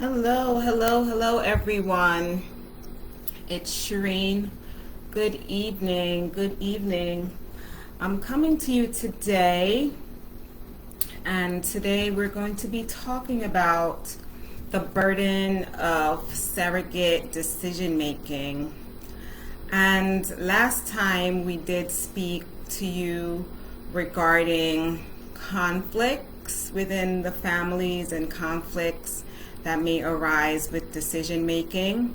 Hello, everyone. It's Sherene. Good evening. I'm coming to you today, and today we're going to be talking about the burden of surrogate decision making. And last time we did speak to you regarding conflicts within the families and conflicts that may arise with decision making.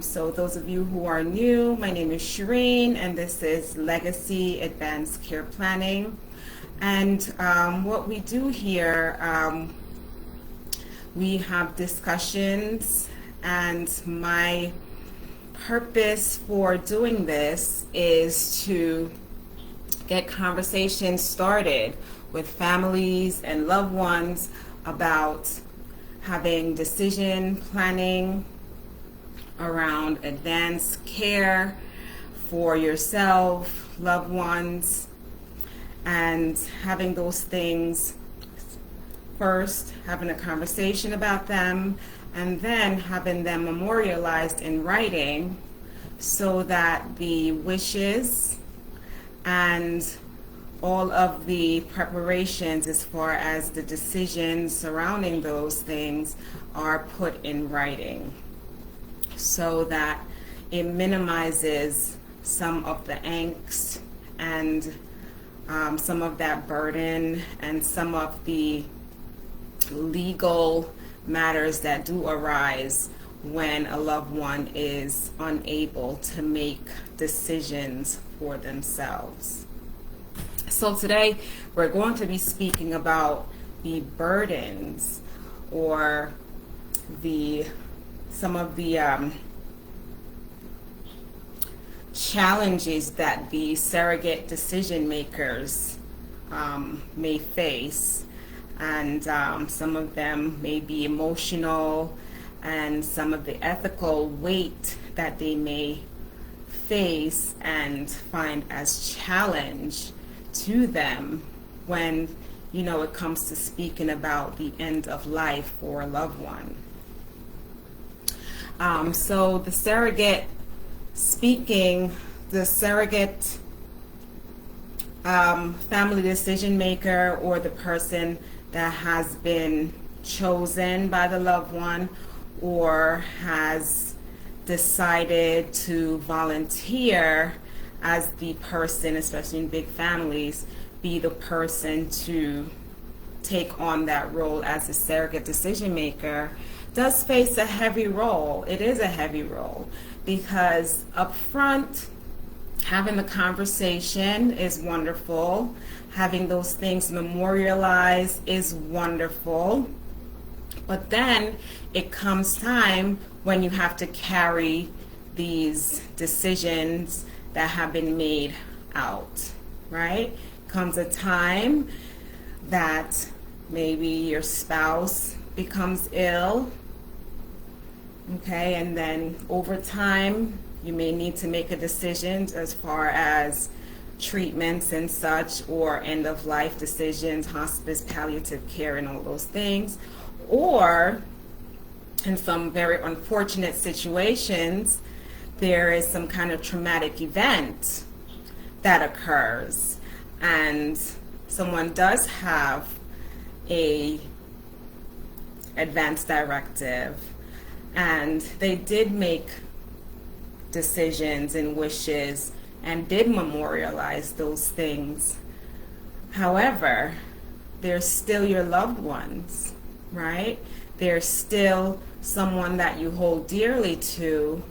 So those of you who are new, my name is Sherene, and this is Legacy Advanced Care Planning. And what we do here, we have discussions, and my purpose for doing this is to get conversations started with families and loved ones about having decision planning around advanced care for yourself, loved ones, and having those things first, having a conversation about them, and then having them memorialized in writing so that the wishes and all of the preparations as far as the decisions surrounding those things are put in writing so that it minimizes some of the angst and some of that burden and some of the legal matters that do arise when a loved one is unable to make decisions for themselves. So today we're going to be speaking about the burdens or some of the challenges that the surrogate decision makers may face, and some of them may be emotional, and some of the ethical weight that they may face and find as challenge to them when it comes to speaking about the end of life for a loved one. So the surrogate family decision maker, or the person that has been chosen by the loved one or has decided to volunteer as the person, especially in big families, be the person to take on that role as a surrogate decision maker, does face a heavy role. It is a heavy role because up front, having the conversation is wonderful. Having those things memorialized is wonderful. But then it comes time when you have to carry these decisions that have been made out, right? Comes a time that maybe your spouse becomes ill, okay, and then over time you may need to make a decision as far as treatments and such, or end of life decisions, hospice, palliative care, and all those things. Or in some very unfortunate situations, there is some kind of traumatic event that occurs, and someone does have a advance directive, and they did make decisions and wishes and did memorialize those things. However, they're still your loved ones, right? They're still someone that you hold dearly to,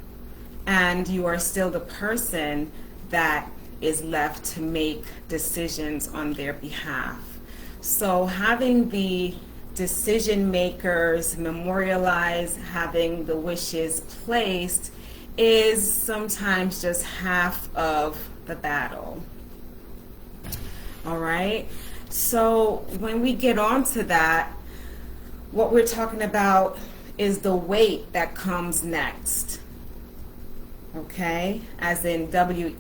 and you are still the person that is left to make decisions on their behalf. So having the decision makers memorialize, having the wishes placed, is sometimes just half of the battle. All right? So when we get onto that, what we're talking about is the weight that comes next. Okay? As in WEIGHT.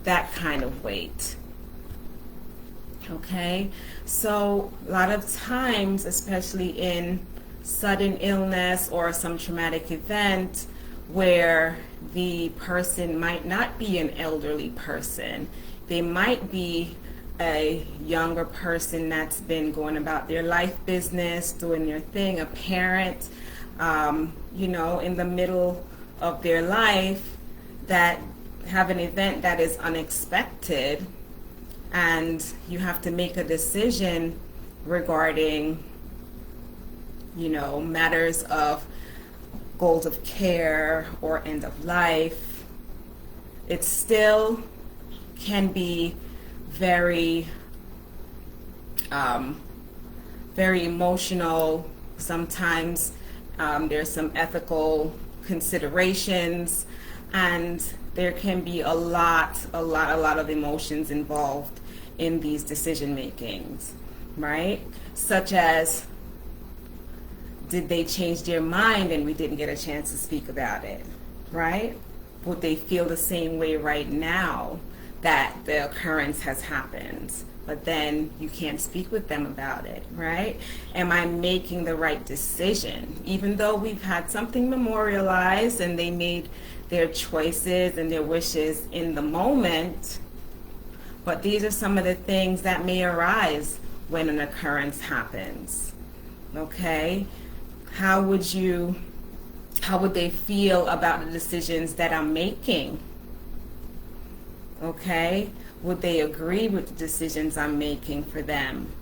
That kind of weight. Okay, so a lot of times, especially in sudden illness or some traumatic event where the person might not be an elderly person, they might be a younger person that's been going about their life business, doing their thing, a parent, in the middle of their life, that have an event that is unexpected, and you have to make a decision regarding, matters of goals of care or end of life. It still can be very, very emotional. Sometimes there's some ethical considerations, and there can be a lot of emotions involved in these decision makings, right? Such as, did they change their mind and we didn't get a chance to speak about it, right? Would they feel the same way right now that the occurrence has happened, but then you can't speak with them about it, right? Am I making the right decision? Even though we've had something memorialized and they made their choices and their wishes in the moment, but these are some of the things that may arise when an occurrence happens, okay? How would they feel about the decisions that I'm making? Okay? Would they agree with the decisions I'm making for them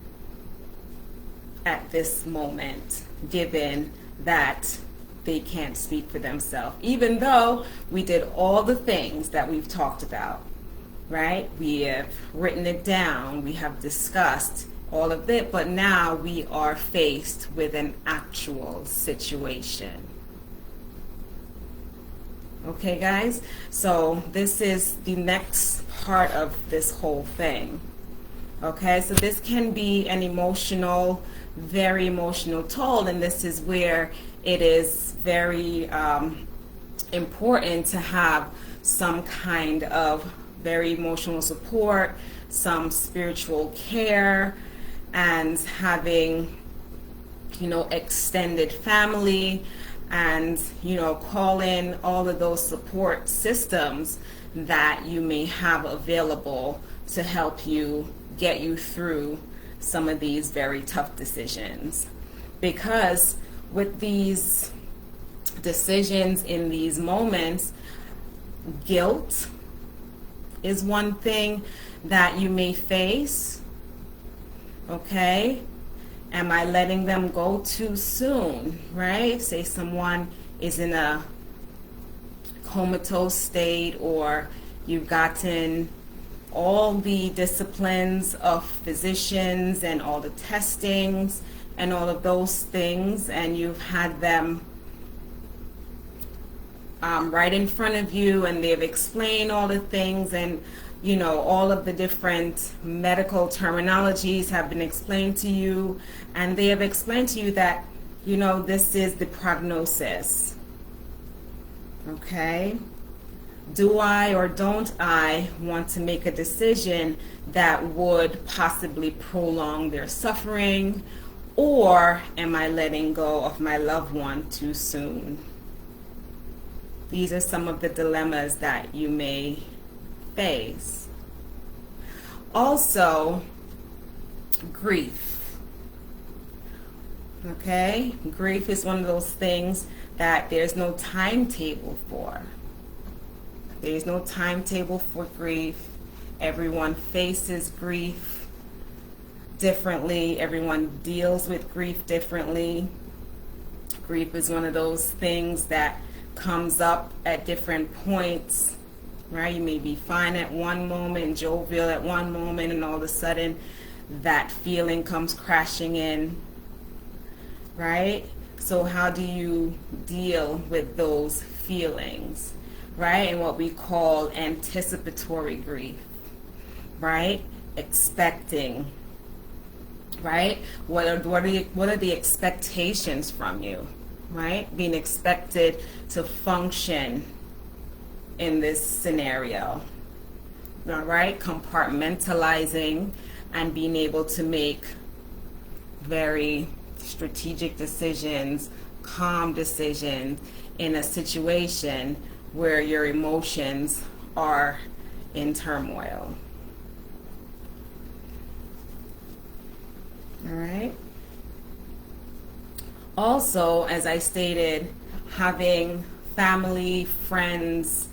at this moment, given that they can't speak for themselves? Even though we did all the things that we've talked about, right? We have written it down, we have discussed all of it, but now we are faced with an actual situation. Okay, guys? So this is the next part of this whole thing. Okay, so this can be an emotional, very emotional toll, and this is where it is very important to have some kind of very emotional support, some spiritual care, and having, extended family, and, call in all of those support systems that you may have available to help you get you through some of these very tough decisions. Because with these decisions in these moments, guilt is one thing that you may face. Okay? Am I letting them go too soon, right? Say someone is in a comatose state, or you've gotten all the disciplines of physicians and all the testings and all of those things, and you've had them right in front of you, and they've explained all the things, and all of the different medical terminologies have been explained to you, and they have explained to you that, this is the prognosis. Okay? Do I or don't I want to make a decision that would possibly prolong their suffering, or am I letting go of my loved one too soon? These are some of the dilemmas that you may face. Also, grief. Okay? Grief is one of those things that there's no timetable for. There's no timetable for grief. Everyone faces grief differently. Everyone deals with grief differently. Grief is one of those things that comes up at different points, right? You may be fine at one moment, jovial at one moment, and all of a sudden that feeling comes crashing in, right? So how do you deal with those feelings, right? And what we call anticipatory grief, right? Expecting, right? What are the expectations from you, right? Being expected to function in this scenario, all right? Compartmentalizing, and being able to make very strategic decisions, calm decisions in a situation where your emotions are in turmoil. All right. Also, as I stated, having family, friends,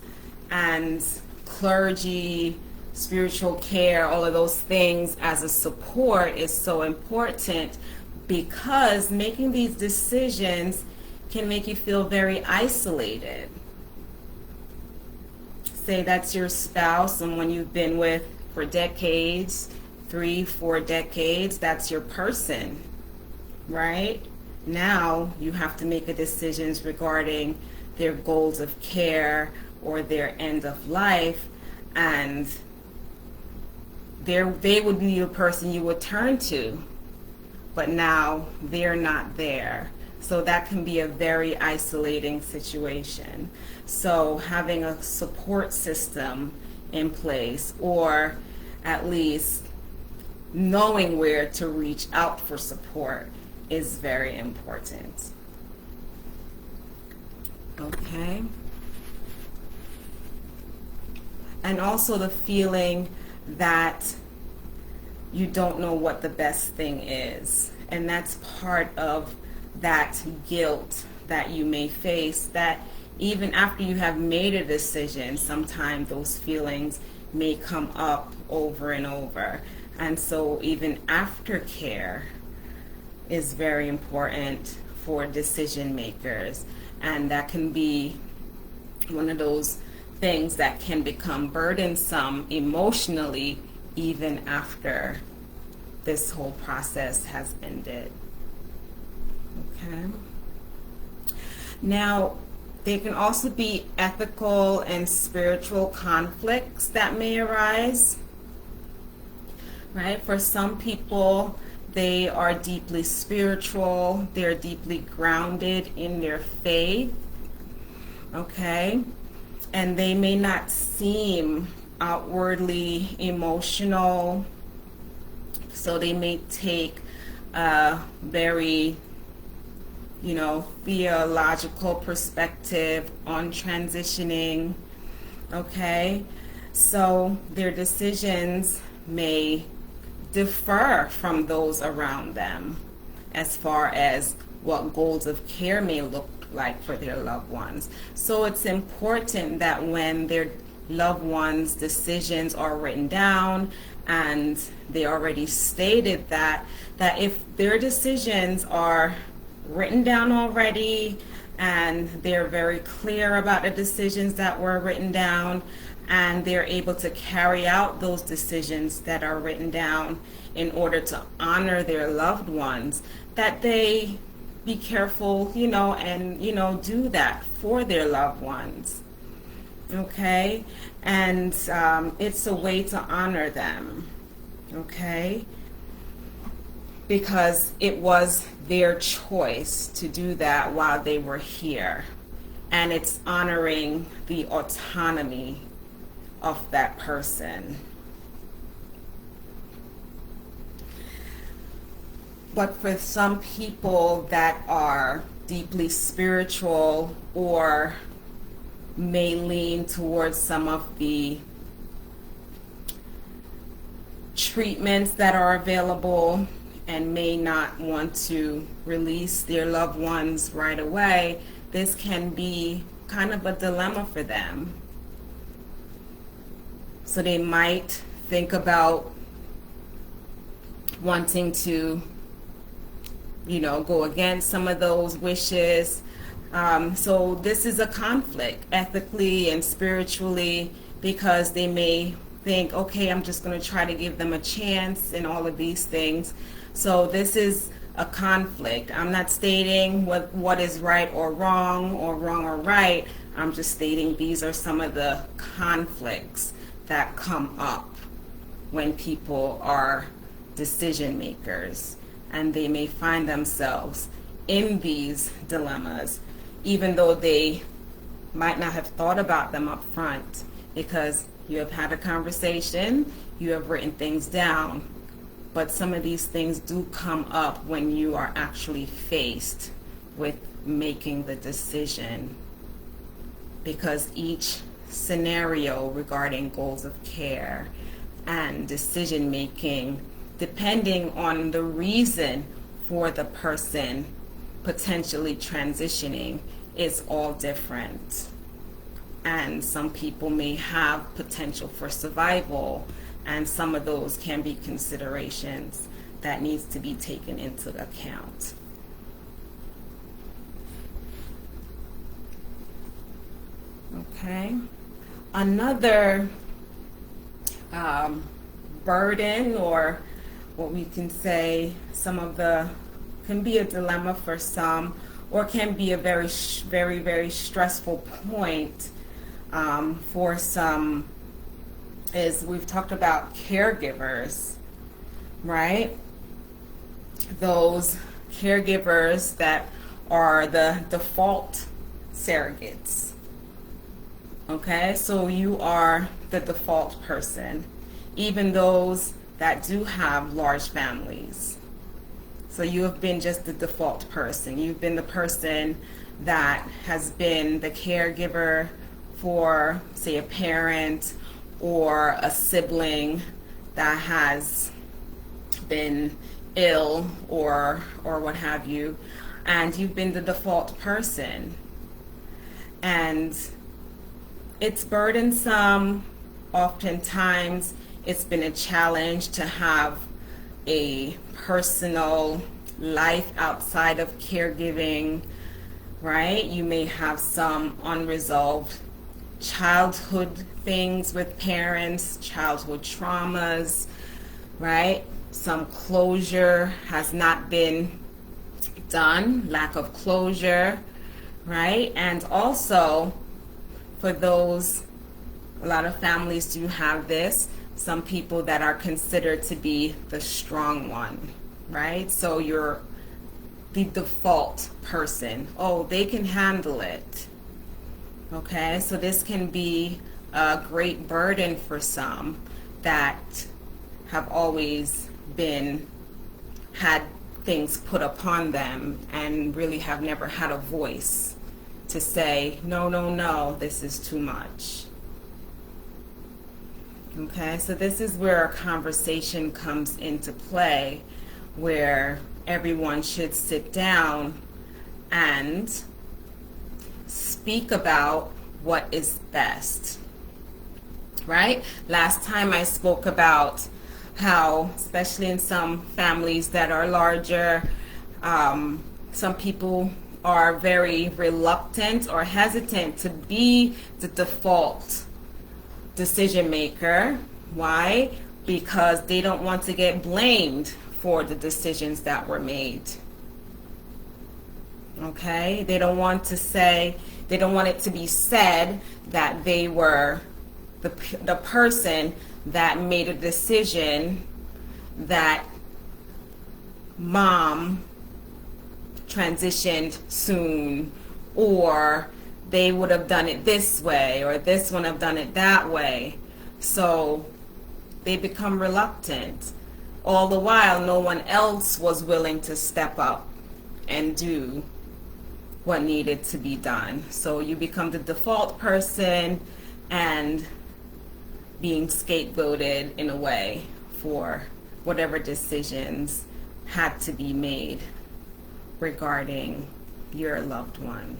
and clergy, spiritual care, all of those things as a support is so important, because making these decisions can make you feel very isolated. Say that's your spouse, someone you've been with for decades, 3-4 decades, that's your person, right? Now you have to make a decisions regarding their goals of care or their end of life, and they would be the person you would turn to, but now they're not there. So that can be a very isolating situation. So having a support system in place, or at least knowing where to reach out for support, is very important. Okay. And also the feeling that you don't know what the best thing is. And that's part of that guilt that you may face, that even after you have made a decision, sometimes those feelings may come up over and over. And so even aftercare is very important for decision makers. And that can be one of those things that can become burdensome emotionally even after this whole process has ended. Okay. Now, there can also be ethical and spiritual conflicts that may arise, right? For some people, they are deeply spiritual, they're deeply grounded in their faith, okay? And they may not seem outwardly emotional, so they may take a very, theological perspective on transitioning, okay? So their decisions may differ from those around them as far as what goals of care may look like for their loved ones. So it's important that when their loved ones' decisions are written down, and they already stated that if their decisions are written down already and they're very clear about the decisions that were written down, and they're able to carry out those decisions that are written down in order to honor their loved ones, that they be careful, and, do that for their loved ones. Okay? And it's a way to honor them. Okay? Because it was their choice to do that while they were here. And it's honoring the autonomy of that person. But for some people that are deeply spiritual or may lean towards some of the treatments that are available and may not want to release their loved ones right away, this can be kind of a dilemma for them. So they might think about wanting to, go against some of those wishes. So this is a conflict ethically and spiritually, because they may think, okay, I'm just going to try to give them a chance and all of these things. So this is a conflict. I'm not stating what is right or wrong or right. I'm just stating these are some of the conflicts that come up when people are decision makers, and they may find themselves in these dilemmas, even though they might not have thought about them up front, because you have had a conversation, you have written things down, but some of these things do come up when you are actually faced with making the decision, because each scenario regarding goals of care and decision making, depending on the reason for the person potentially transitioning, is all different. And some people may have potential for survival, and some of those can be considerations that needs to be taken into account. Okay. Another burden, or what we can say, can be a dilemma for some, or can be a very, very stressful point for some, is we've talked about caregivers, right? Those caregivers that are the default surrogates. Okay, so you are the default person, even those that do have large families. So you have been just the default person. You've been the person that has been the caregiver for, say, a parent or a sibling that has been ill or what have you, and you've been the default person. And it's burdensome. Oftentimes, it's been a challenge to have a personal life outside of caregiving, right? You may have some unresolved childhood things with parents, childhood traumas, right? Some closure has not been done, lack of closure, right? And also, for those, a lot of families do have this, some people that are considered to be the strong one, right? So you're the default person. Oh, they can handle it. Okay, so this can be a great burden for some that have always had things put upon them and really have never had a voice to say, no, this is too much. Okay, so this is where a conversation comes into play, where everyone should sit down and speak about what is best, right? Last time I spoke about how, especially in some families that are larger, some people are very reluctant or hesitant to be the default decision maker. Why? Because they don't want to get blamed for the decisions that were made. Okay? They don't want it to be said that they were the person that made a decision that mom transitioned soon, or they would have done it this way, or this one have done it that way. So they become reluctant. All the while, no one else was willing to step up and do what needed to be done. So you become the default person and being scapegoated in a way for whatever decisions had to be made regarding your loved one.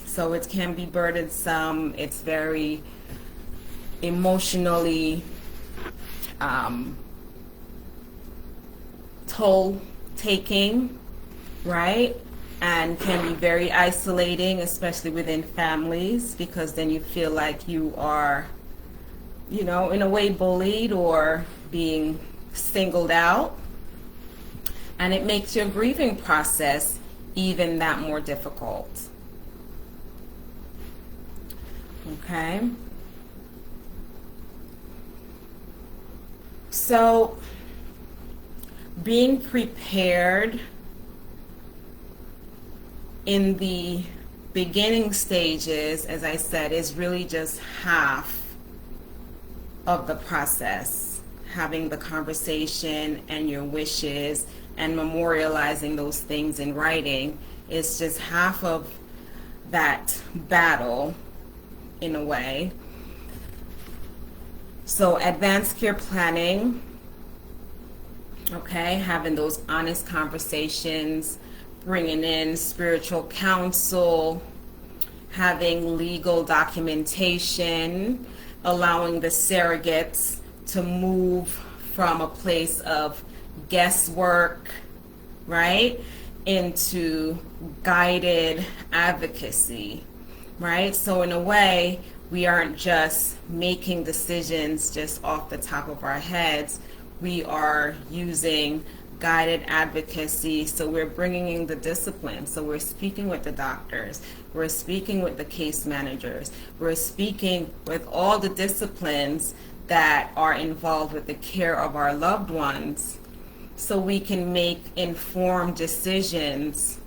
So it can be burdensome. It's very emotionally toll-taking, right? And can be very isolating, especially within families, because then you feel like you are, in a way bullied or being singled out. And it makes your grieving process even that more difficult. Okay? So, being prepared in the beginning stages, as I said, is really just half of the process. having the conversation and your wishes and memorializing those things in writing is just half of that battle in a way. So advanced care planning, okay, having those honest conversations, bringing in spiritual counsel, having legal documentation, allowing the surrogates to move from a place of guesswork, right, into guided advocacy, right? So in a way, we aren't just making decisions just off the top of our heads. We are using guided advocacy, so we're bringing in the discipline. So we're speaking with the doctors, we're speaking with the case managers, we're speaking with all the disciplines that are involved with the care of our loved ones, so we can make informed decisions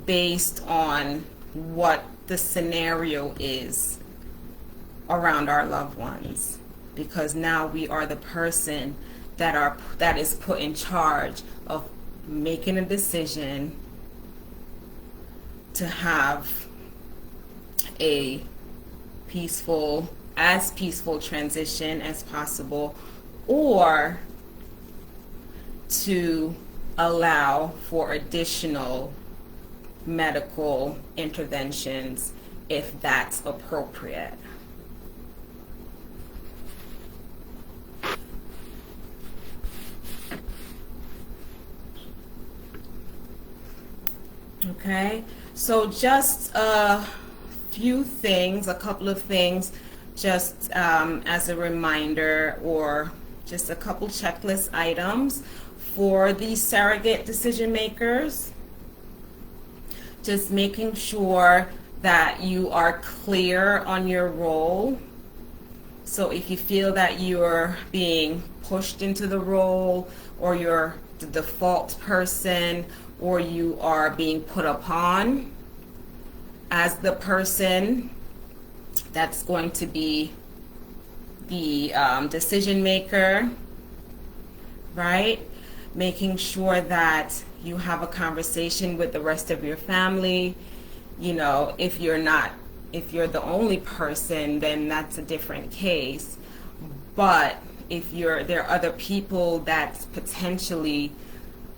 based on what the scenario is around our loved ones, because now we are the person that is put in charge of making a decision to have a peaceful transition as possible, or to allow for additional medical interventions if that's appropriate. Okay, so just a couple of things, just as a reminder, or just a couple checklist items for the surrogate decision makers. Just making sure that you are clear on your role. So if you feel that you're being pushed into the role, or you're the default person, or you are being put upon as the person that's going to be the decision maker, right? Making sure that you have a conversation with the rest of your family. You know, if you're the only person, then that's a different case. But if there are other people that's potentially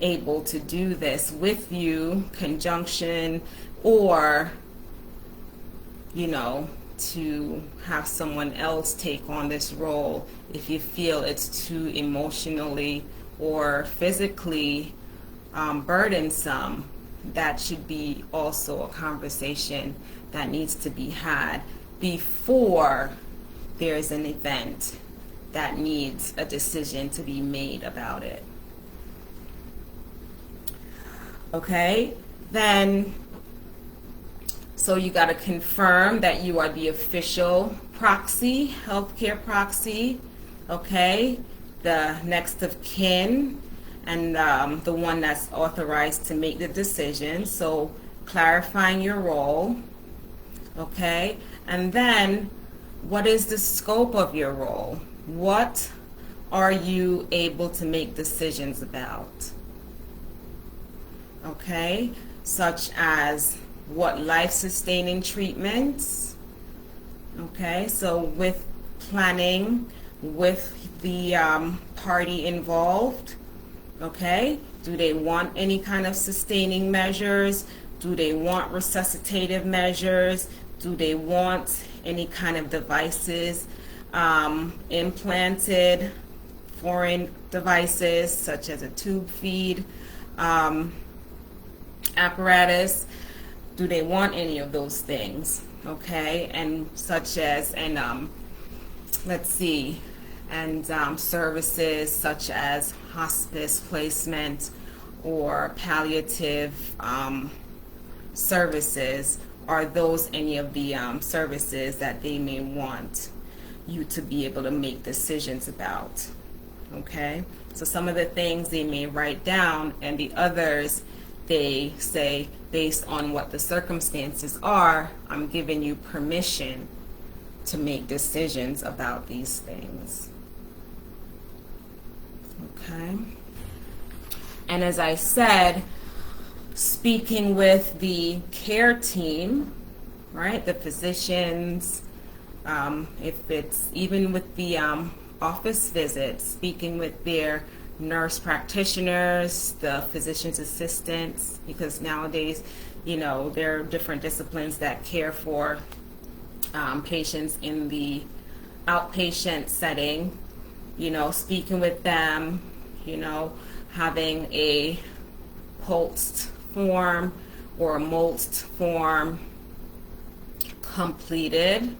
able to do this with you, conjunction, or, you know, to have someone else take on this role if you feel it's too emotionally or physically burdensome, that should be also a conversation that needs to be had before there's an event that needs a decision to be made about it. Okay, then, so you got to confirm that you are the official proxy, healthcare proxy, okay, the next of kin, and the one that's authorized to make the decision. So clarifying your role, okay, and then what is the scope of your role? What are you able to make decisions about? Okay, such as what life-sustaining treatments, okay, so with planning with the party involved, okay, do they want any kind of sustaining measures? Do they want resuscitative measures? Do they want any kind of devices, implanted foreign devices such as a tube feed, apparatus? Do they want any of those things? Okay, and such as, and let's see, and services such as hospice placement or palliative services. Are those any of the services that they may want you to be able to make decisions about? Okay, so some of the things they may write down, and the others they say, based on what the circumstances are, I'm giving you permission to make decisions about these things. Okay. And as I said, speaking with the care team, right, the physicians, if it's even with the office visits, speaking with their nurse practitioners, the physician's assistants, because nowadays, there are different disciplines that care for patients in the outpatient setting, speaking with them, having a pulsed form or a MOLST form completed.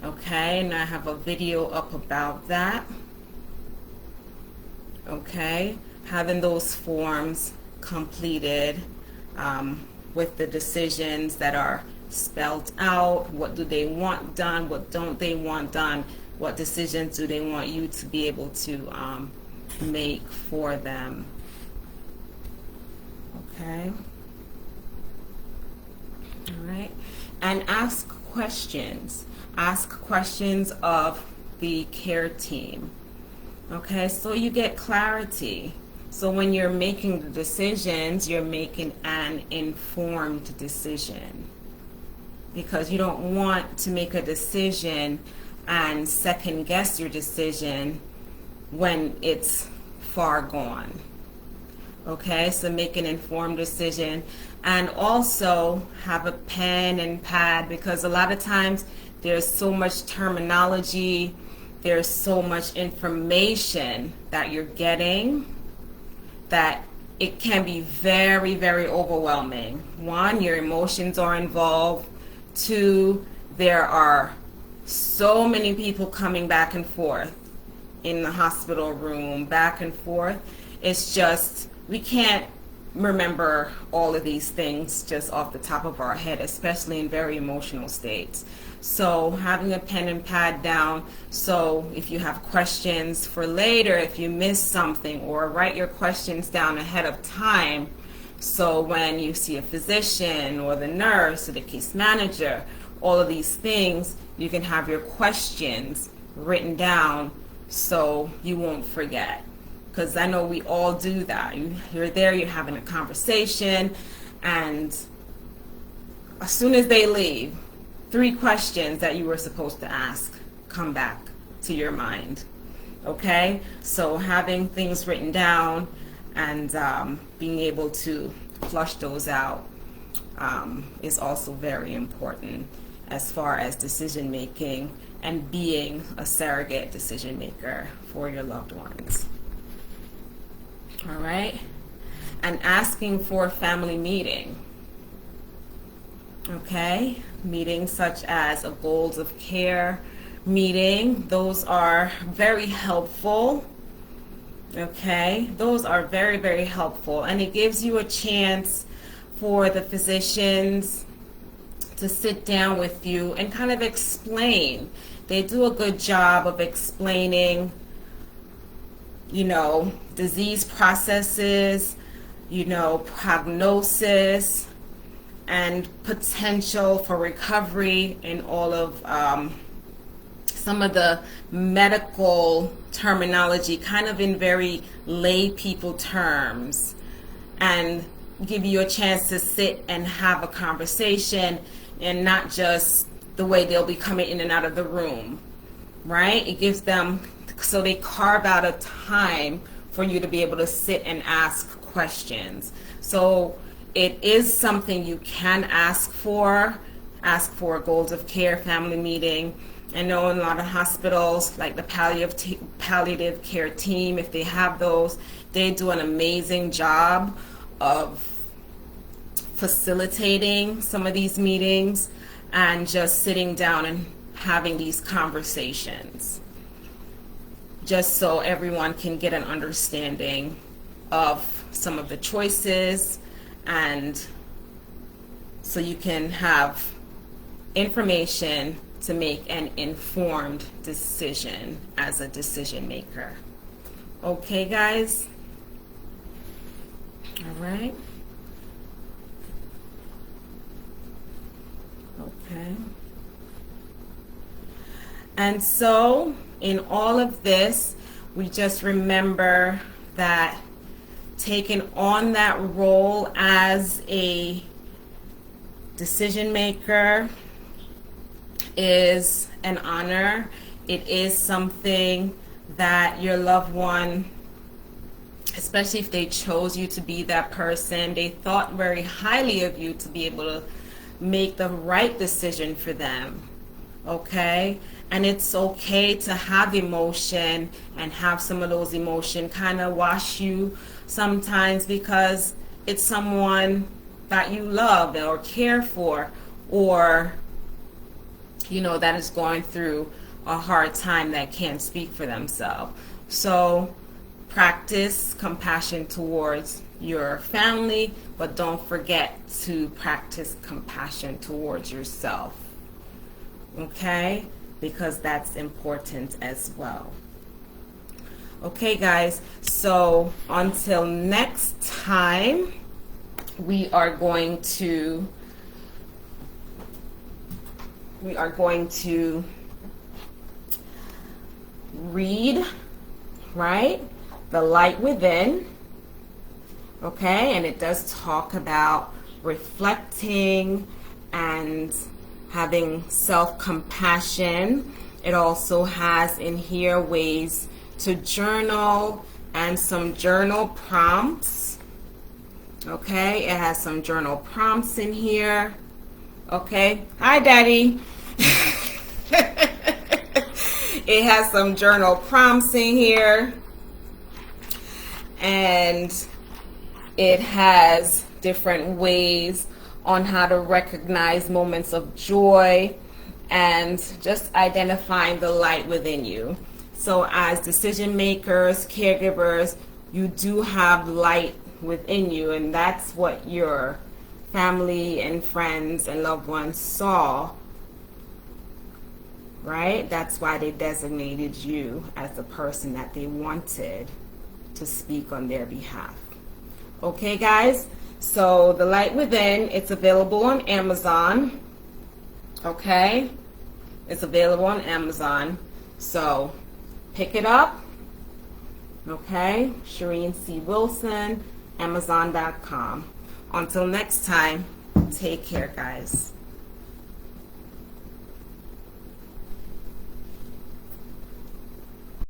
Okay, and I have a video up about that. Okay, having those forms completed with the decisions that are spelled out. What do they want done? What don't they want done? What decisions do they want you to be able to make for them? Okay. All right. And ask questions. Ask questions of the care team. Okay, so you get clarity. So when you're making the decisions, you're making an informed decision, because you don't want to make a decision and second guess your decision when it's far gone. Okay, so make an informed decision, and also have a pen and pad, because a lot of times there's so much terminology, there's so much information that you're getting that it can be very, very overwhelming. One, your emotions are involved. Two, there are so many people coming back and forth in the hospital room, back and forth. It's just, we can't remember all of these things just off the top of our head, especially in very emotional states. So having a pen and pad down, so if you have questions for later, if you miss something, or write your questions down ahead of time, so when you see a physician or the nurse or the case manager, all of these things, you can have your questions written down so you won't forget. Because I know we all do that. You're there, you're having a conversation, and as soon as they leave, 3 questions that you were supposed to ask come back to your mind. Okay? So having things written down and being able to flush those out is also very important as far as decision making and being a surrogate decision maker for your loved ones. All right? And asking for a family meeting. Okay? Meetings such as a goals of care meeting, those are very helpful. Okay? Those are very, very helpful. And it gives you a chance for the physicians to sit down with you and kind of explain. They do a good job of explaining, disease processes, prognosis, and potential for recovery, and all of some of the medical terminology, kind of in very lay people terms, and give you a chance to sit and have a conversation, and not just the way they'll be coming in and out of the room, right? It gives them, so they carve out a time for you to be able to sit and ask questions. So it is something you can ask for a goals of care family meeting. I know in a lot of hospitals, like the palliative care team, if they have those, they do an amazing job of facilitating some of these meetings and just sitting down and having these conversations, just so everyone can get an understanding of some of the choices, and so you can have information to make an informed decision as a decision maker. Okay, guys? All right. Okay. And so in all of this, we just remember that taking on that role as a decision maker is an honor. It is something that your loved one, especially if they chose you to be that person, they thought very highly of you to be able to make the right decision for them. Okay? And it's okay to have emotion and have some of those emotions kind of wash you sometimes, because it's someone that you love or care for, or that is going through a hard time, that can't speak for themselves. So practice compassion towards your family, but don't forget to practice compassion towards yourself. Okay? Because that's important as well. Okay, guys, so until next time, we are going to read, right, The Light Within. Okay, and it does talk about reflecting and having self-compassion. It also has in here ways to journal and some journal prompts. Okay, it has some journal prompts in here. Okay, hi Daddy. It has some journal prompts in here, and it has different ways on how to recognize moments of joy and just identifying the light within you. So as decision makers, caregivers, you do have light within you, and that's what your family and friends and loved ones saw, right? That's why they designated you as the person that they wanted to speak on their behalf. Okay, guys? So The Light Within, it's available on Amazon. Okay? It's available on Amazon. So pick it up. Okay? Sherene C. Wilson, Amazon.com. Until next time, take care, guys.